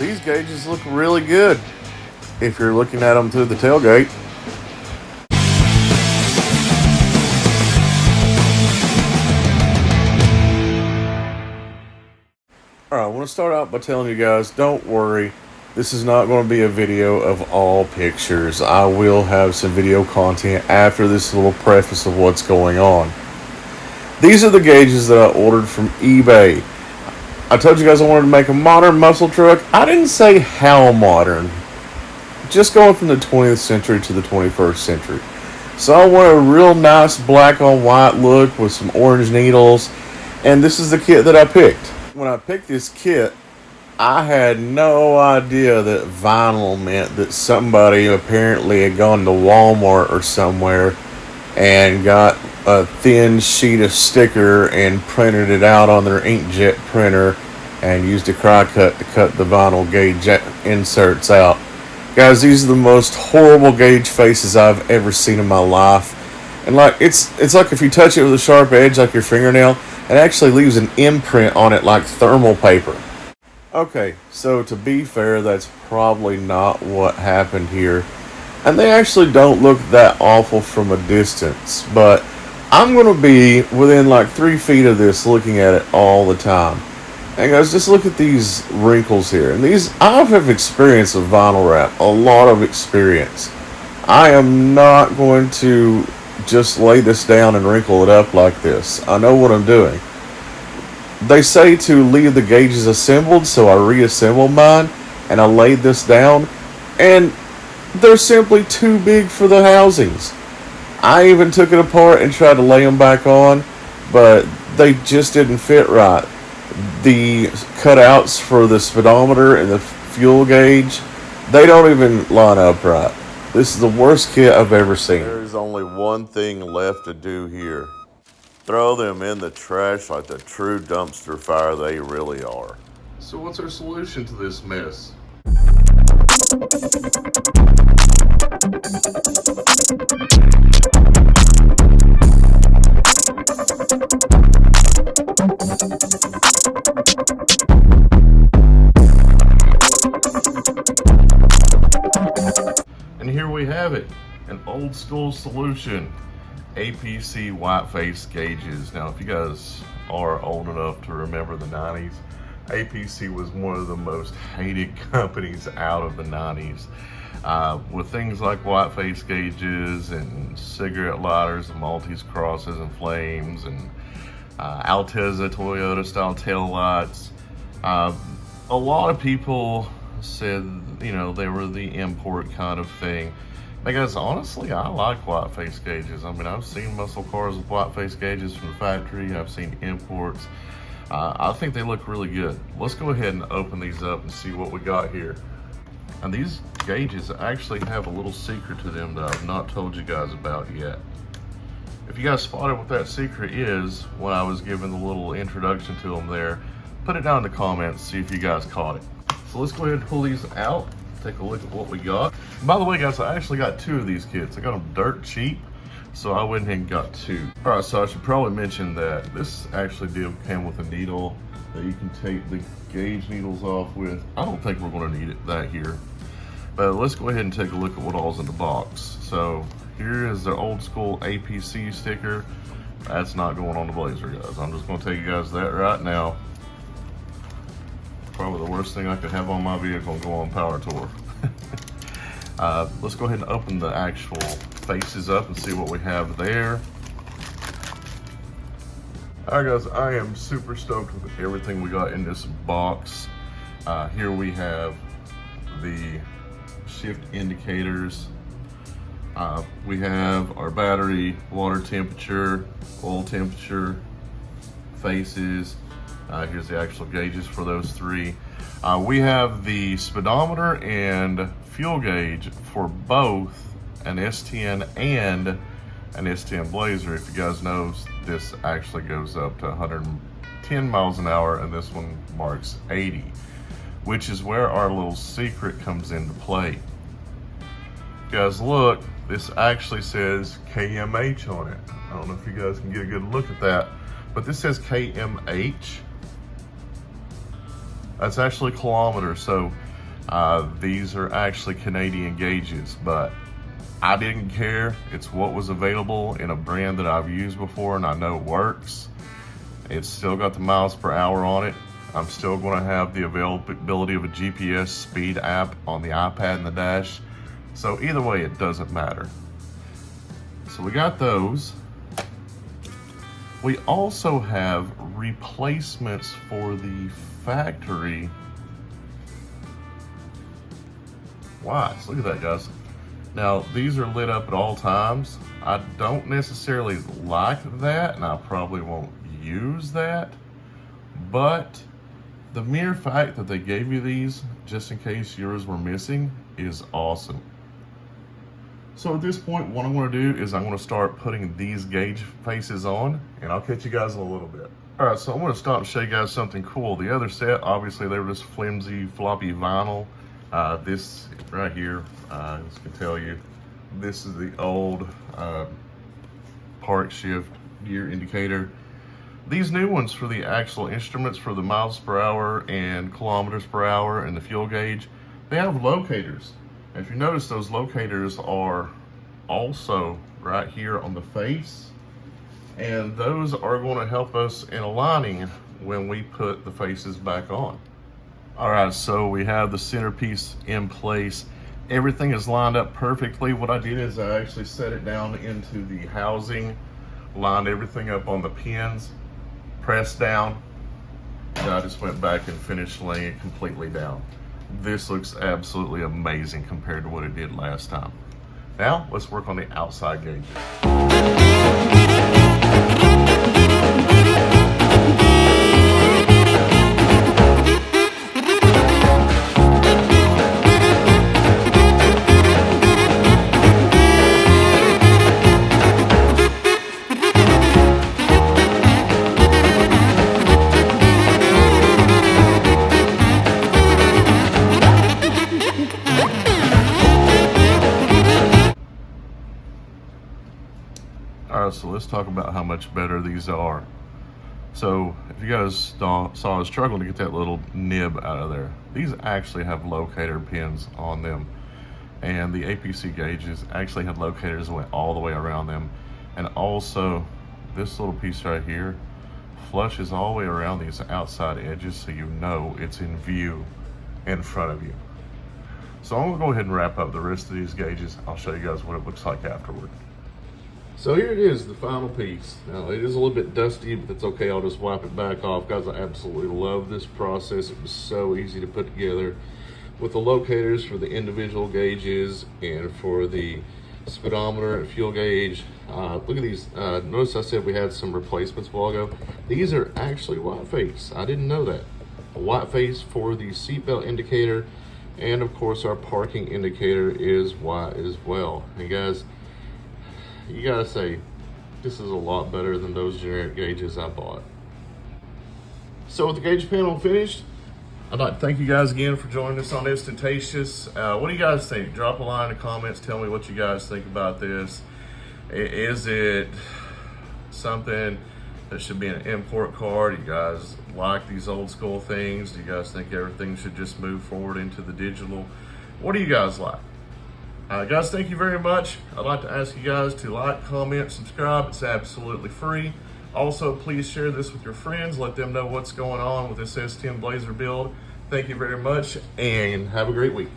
These gauges look really good if you're looking at them through the tailgate. Alright, I want to start out by telling you guys, don't worry, this is not going to be a video of all pictures. I will have some video content after this little preface of what's going on. These are the gauges that I ordered from eBay. I told you guys I wanted to make a modern muscle truck. I didn't say how modern. Just going from the 20th century to the 21st century. So I want a real nice black on white look with some orange needles. And this is the kit that I picked. When I picked this kit, I had no idea that vinyl meant that somebody apparently had gone to Walmart or somewhere and got a thin sheet of sticker and printed it out on their inkjet printer and used a cry cut to cut the vinyl gauge inserts out. Guys, these are the most horrible gauge faces I've ever seen in my life. And like it's like if you touch it with a sharp edge like your fingernail, it actually leaves an imprint on it like thermal paper. Okay, so to be fair, that's probably not what happened here. And they actually don't look that awful from a distance. But I'm going to be within like 3 feet of this looking at it all the time. And guys, just look at these wrinkles here. And these, I have experience with vinyl wrap. A lot of experience. I am not going to just lay this down and wrinkle it up like this. I know what I'm doing. They say to leave the gauges assembled, so I reassembled mine and I laid this down, and they're simply too big for the housings. I even took it apart and tried to lay them back on, but they just didn't fit right. The cutouts for the speedometer and the fuel gauge, they don't even line up right. This is the worst kit I've ever seen. There's only one thing left to do here. Throw them in the trash like the true dumpster fire they really are. So what's our solution to this mess? And here we have it, an old school solution. APC white face gauges. Now, if you guys are old enough to remember the 90s, APC was one of the most hated companies out of the 90s. With things like white face gauges and cigarette lighters and Maltese crosses and flames and Alteza Toyota style tail lights. A lot of people said, you know, they were the import kind of thing. Because honestly, I like white face gauges. I mean, I've seen muscle cars with white face gauges from the factory. I've seen imports. I think they look really good. Let's go ahead and open these up and see what we got here. And these gauges actually have a little secret to them that I've not told you guys about yet. If you guys spotted what that secret is when I was giving the little introduction to them there, put it down in the comments, see if you guys caught it. So let's go ahead and pull these out. Take a look at what we got. By the way, guys, I actually got 2 of these kits. I got them dirt cheap, so I went ahead and got 2. All right, so I should probably mention that this actually came with a needle that you can take the gauge needles off with. I don't think we're going to need that here, but let's go ahead and take a look at what all's in the box. So here is the old school APC sticker. That's not going on the Blazer, guys. I'm just going to tell you guys that right now. Probably the worst thing I could have on my vehicle and go on power tour. Let's go ahead and open the actual faces up and see what we have there. Alright guys, I am super stoked with everything we got in this box. Here we have the shift indicators. We have our battery, water temperature, oil temperature, faces. Here's the actual gauges for those 3. We have the speedometer and fuel gauge for both an S10 and an S10 Blazer. If you guys know, this actually goes up to 110 miles an hour and this one marks 80, which is where our little secret comes into play. Guys, look, this actually says KMH on it. I don't know if you guys can get a good look at that, but this says KMH. That's actually kilometers. So These are actually Canadian gauges, but I didn't care. It's what was available in a brand that I've used before and I know works. It's still got the miles per hour on it. I'm still going to have the availability of a GPS speed app on the iPad and the dash. So either way, it doesn't matter. So we got those. We also have replacements for the factory watch. Look at that, guys. Now, these are lit up at all times. I don't necessarily like that, and I probably won't use that, but the mere fact that they gave you these, just in case yours were missing, is awesome. So at this point, what I'm going to do is I'm going to start putting these gauge faces on, and I'll catch you guys in a little bit. All right, so I'm going to stop and show you guys something cool. The other set, obviously, they were just flimsy, floppy vinyl. This right here, as I can tell you, this is the old park shift gear indicator. These new ones for the actual instruments for the miles per hour and kilometers per hour and the fuel gauge, they have locators. And if you notice, those locators are also right here on the face, and those are going to help us in aligning when we put the faces back on. All right, so we have the centerpiece in place. Everything is lined up perfectly. What I did is I actually set it down into the housing, lined everything up on the pins, pressed down, and I just went back and finished laying it completely down. This looks absolutely amazing compared to what it did last time. Now, let's work on the outside gauges. All right, so let's talk about how much better these are. So if you guys saw I was struggling to get that little nib out of there, these actually have locator pins on them. And the APC gauges actually had locators that went all the way around them. And also this little piece right here flushes all the way around these outside edges, so you know it's in view in front of you. So I'm gonna go ahead and wrap up the rest of these gauges. I'll show you guys what it looks like afterward. So here it is, the final piece. Now it is a little bit dusty, but that's okay. I'll just wipe it back off. Guys, I absolutely love this process. It was so easy to put together with the locators for the individual gauges and for the speedometer and fuel gauge. Look at these. Notice I said we had some replacements a while ago. These are actually white face. I didn't know that. A white face for the seatbelt indicator, and of course our parking indicator is white as well. And guys, you gotta say, this is a lot better than those generic gauges I bought. So with the gauge panel finished, I'd like to thank you guys again for joining us on Instantatious. What do you guys think? Drop a line in the comments. Tell me what you guys think about this. Is it something that should be an import car? Do you guys like these old school things? Do you guys think everything should just move forward into the digital? What do you guys like? Guys, thank you very much. I'd like to ask you guys to like, comment, subscribe. It's absolutely free. Also, please share this with your friends. Let them know what's going on with this S10 Blazer build. Thank you very much, and have a great week.